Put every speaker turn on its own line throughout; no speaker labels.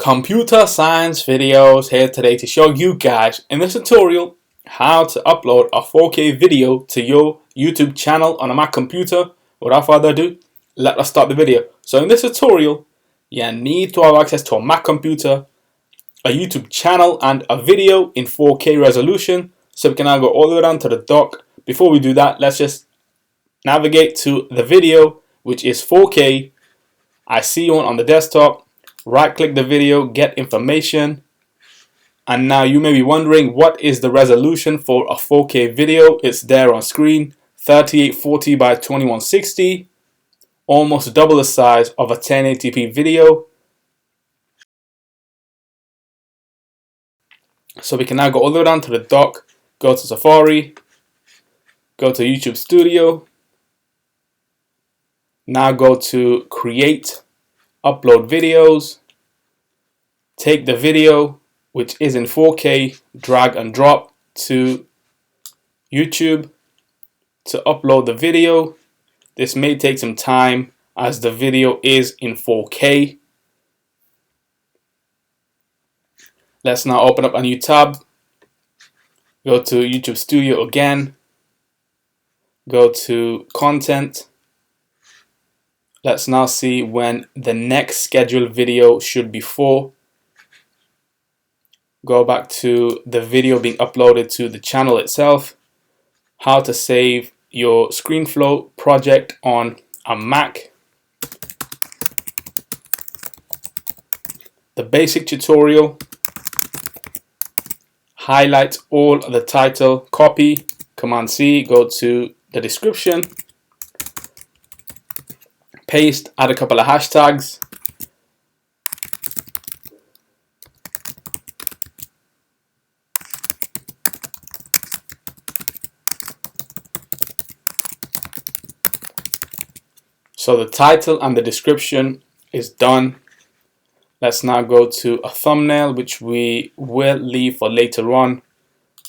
Computer science videos here today to show you guys in this tutorial how to upload a 4K video to your YouTube channel on a Mac computer. Without further ado, let us start the video. So in this tutorial, you need to have access to a Mac computer, a YouTube channel and a video in 4K resolution. So we can now go all the way down to the dock. Before we do that, let's just navigate to the video, which is 4K. I see one on the desktop. Right click the video, get information, and now you may be wondering what is the resolution for a 4K video. It's there on screen, 3840 by 2160, almost double the size of a 1080p video. So we can now go all the way down to the dock, go to Safari, go to YouTube Studio, now go to Create, Upload Videos, take the video which is in 4K, drag and drop to YouTube to upload the video. This may take some time as the video is in 4K. Let's now open up a new tab, go to YouTube Studio again, go to Content. Let's now see when the next scheduled video should be for. Go back to the video being uploaded to the channel itself. How to save your ScreenFlow project on a Mac. The basic tutorial. Highlight all the title, copy, Command C, go to the description. Paste, add a couple of hashtags. So the title and the description is done. Let's now go to a thumbnail, which we will leave for later on.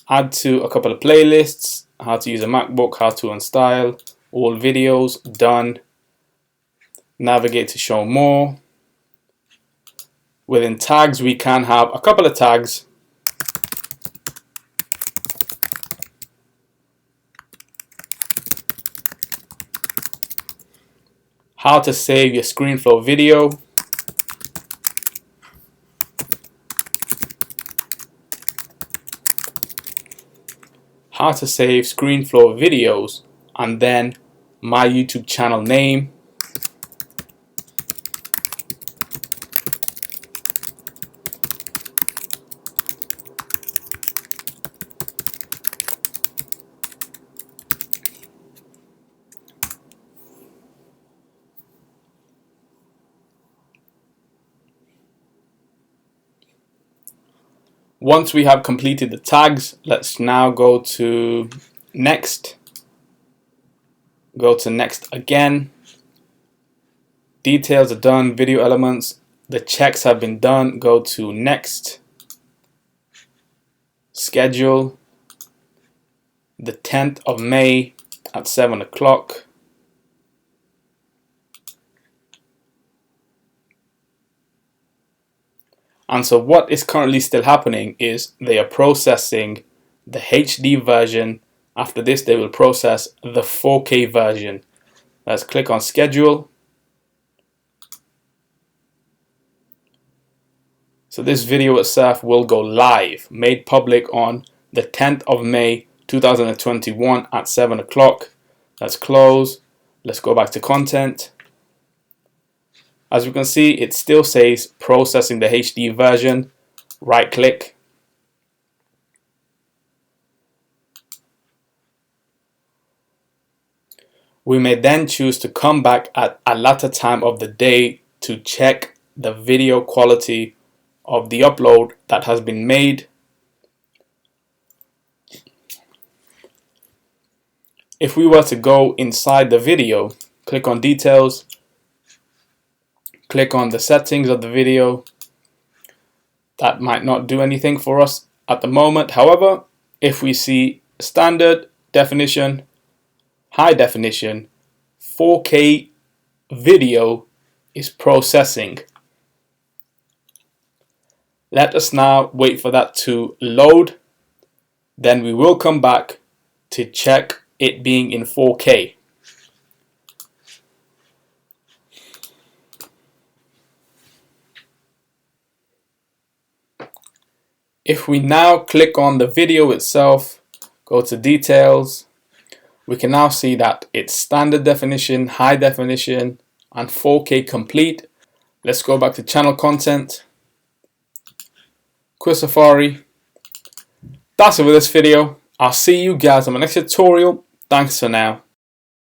Add to a couple of playlists, how to use a MacBook, how to unstyle, all videos, done. Navigate to show more. Within tags, we can have a couple of tags. How to save your ScreenFlow video. How to save ScreenFlow videos, and then my YouTube channel name. Once we have completed the tags, let's now go to next. Go to next again. Details are done, video elements, the checks have been done. Go to next. Schedule. The 10th of May at 7 o'clock. And so what is currently still happening is they are processing the HD version. After this, they will process the 4K version. Let's click on schedule. So this video itself will go live, made public on the 10th of May 2021 at 7 o'clock. Let's close. Let's go back to content. As you can see, it still says processing the HD version. Right click. We may then choose to come back at a later time of the day to check the video quality of the upload that has been made. If we were to go inside the video, click on details, click on the settings of the video. That might not do anything for us at the moment. However, if we see standard definition, high definition, 4K video is processing. Let us now wait for that to load. Then we will come back to check it being in 4K. If we now click on the video itself, go to details, we can now see that it's standard definition, high definition, and 4K complete. Let's go back to channel content, quick Safari. That's it for this video. I'll see you guys on my next tutorial. Thanks for now.